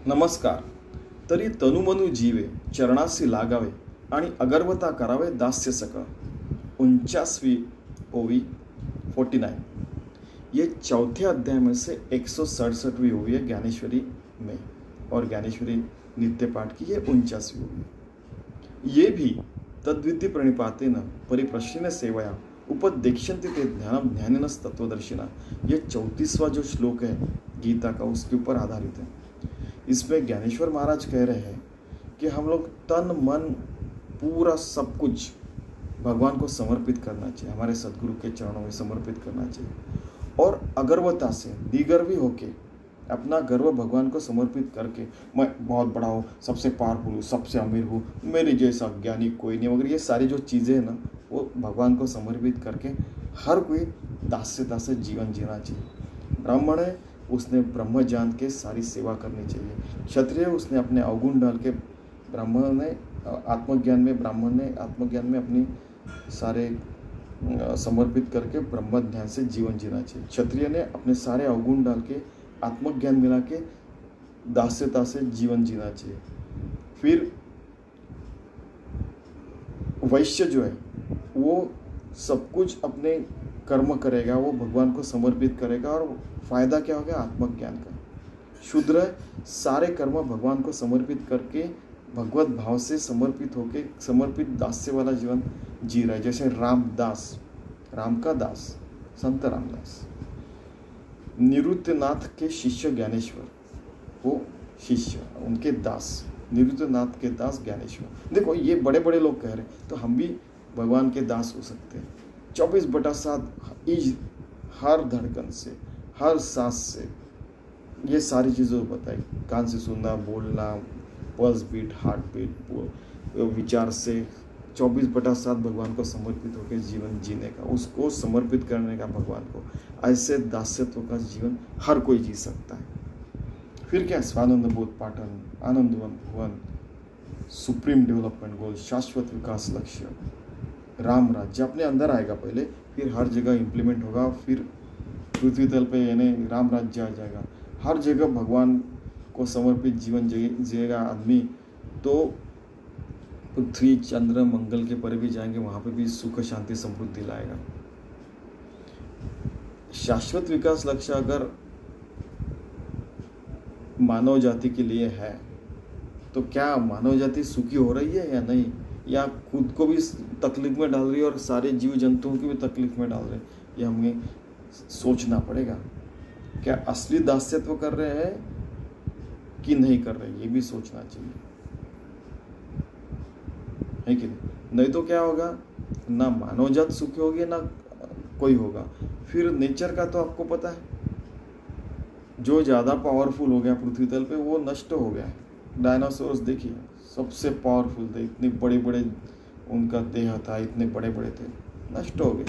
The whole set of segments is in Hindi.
नमस्कार. तरी तनुमनु जीवे चरणासी लागावे आणि अगर्वता करावे दास्य सकळ. 49वीं ओवी 49. ये चौथे अध्याय में से 167वीं ओवी है ज्ञानेश्वरी में, और ज्ञानेश्वरी नित्य पाठ की ये 49वीं ओवी. ये भी तद्विति प्रणिपातेन परिप्रश्न सेवया उपदेक्षन्ति ते ज्ञानम ज्ञानिनस तत्वदर्शिना. ये 34वां जो श्लोक है गीता का, उसके ऊपर आधारित है. इसमें ज्ञानेश्वर महाराज कह रहे हैं कि हम लोग तन मन पूरा सब कुछ भगवान को समर्पित करना चाहिए, हमारे सदगुरु के चरणों में समर्पित करना चाहिए, और अगर्वता से निगर्वी होके अपना गर्व भगवान को समर्पित करके मैं बहुत बड़ा हूँ, सबसे पावरफुल हूँ, सबसे अमीर हूँ, मेरे जैसा ज्ञानी कोई नहीं वगैरह, ये सारी जो चीज़ें हैं ना, वो भगवान को समर्पित करके हर कोई दास्यता से जीवन जीना चाहिए. ब्राह्मण है, उसने ब्रह्म जान के सारी सेवा करनी चाहिए. क्षत्रिय उसने अपने अवगुण डाल के, ब्राह्मण ने आत्मज्ञान में अपनी सारे समर्पित करके ब्रह्म ज्ञान से जीवन जीना चाहिए. क्षत्रिय ने अपने सारे अवगुण डाल के आत्मज्ञान मिला के दास्यता से जीवन जीना चाहिए. फिर वैश्य जो है वो सब कुछ अपने कर्म करेगा, वो भगवान को समर्पित करेगा, और फायदा क्या होगा? आत्मज्ञान का. शूद्र सारे कर्म भगवान को समर्पित करके भगवत भाव से समर्पित होके समर्पित दास्य वाला जीवन जी रहा है. जैसे रामदास, राम का दास संत रामदास. निरुत्यनाथ के शिष्य ज्ञानेश्वर, वो शिष्य उनके दास, निरुत्यनाथ के दास ज्ञानेश्वर. देखो ये बड़े बड़े लोग कह रहे हैं, तो हम भी भगवान के दास हो सकते हैं. 24/7 इज हर धड़कन से, हर सांस से ये सारी चीज़ें बताई. कान से सुनना, बोलना, पल्स बीट, हार्ट बीट, विचार से 24/7 भगवान को समर्पित होकर जीवन जीने का, उसको समर्पित करने का भगवान को, ऐसे दास्यत्व का जीवन हर कोई जी सकता है. फिर क्या? स्वानंद बोध पाठन, आनंदवन भुवन, सुप्रीम डेवलपमेंट गोल, शाश्वत विकास लक्ष्य, राम राज्य अपने अंदर आएगा पहले, फिर हर जगह इम्प्लीमेंट होगा, फिर पृथ्वी तल पे यानी राम राज्य आ जाएगा. हर जगह भगवान को समर्पित जीवन जिएगा आदमी, तो पृथ्वी चंद्र मंगल के पर भी जाएंगे, वहाँ पे भी सुख शांति समृद्धि लाएगा. शाश्वत विकास लक्ष्य अगर मानव जाति के लिए है, तो क्या मानव जाति सुखी हो रही है या नहीं, या खुद को भी तकलीफ में डाल रही है और सारे जीव जंतुओं की भी तकलीफ में डाल रहे हैं? ये हमें सोचना पड़ेगा. क्या असली दास्यत्व कर रहे हैं कि नहीं कर रहे, ये भी सोचना चाहिए, है कि नहीं तो क्या होगा? ना मानव जात सुखी होगी, ना कोई होगा. फिर नेचर का तो आपको पता है, जो ज़्यादा पावरफुल हो गया पृथ्वी तल पे वो नष्ट हो गया है. डायनासोर्स देखिए, सबसे पावरफुल थे, इतने बड़े बड़े उनका देह था, इतने बड़े बड़े थे, नष्ट हो गए.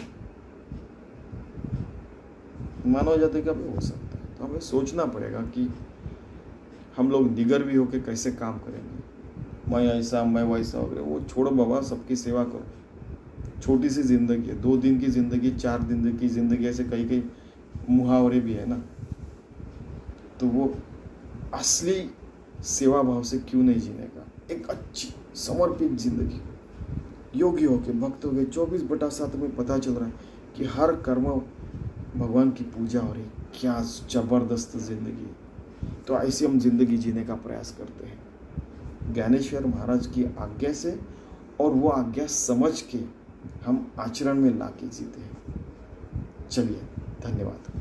मानव जाति का भी हो सकता है. तो हमें सोचना पड़ेगा कि हम लोग निगर्वी होकर कैसे काम करेंगे. मैं ऐसा, मैं वैसा वगैरह, वो छोड़ो बाबा, सबकी सेवा करो. छोटी सी जिंदगी है, 2 दिन की जिंदगी, 4 दिन की जिंदगी, ऐसे कई कई मुहावरे भी है ना. तो वो असली सेवा भाव से क्यों नहीं जीने का? एक अच्छी समर्पित जिंदगी, योगी होके, भक्त हो गए. 24/7 में पता चल रहा है कि हर कर्म भगवान की पूजा हो रही. क्या जबरदस्त जिंदगी. तो ऐसे हम जिंदगी जीने का प्रयास करते हैं ज्ञानेश्वर महाराज की आज्ञा से, और वो आज्ञा समझ के हम आचरण में ला के जीते हैं. चलिए, धन्यवाद.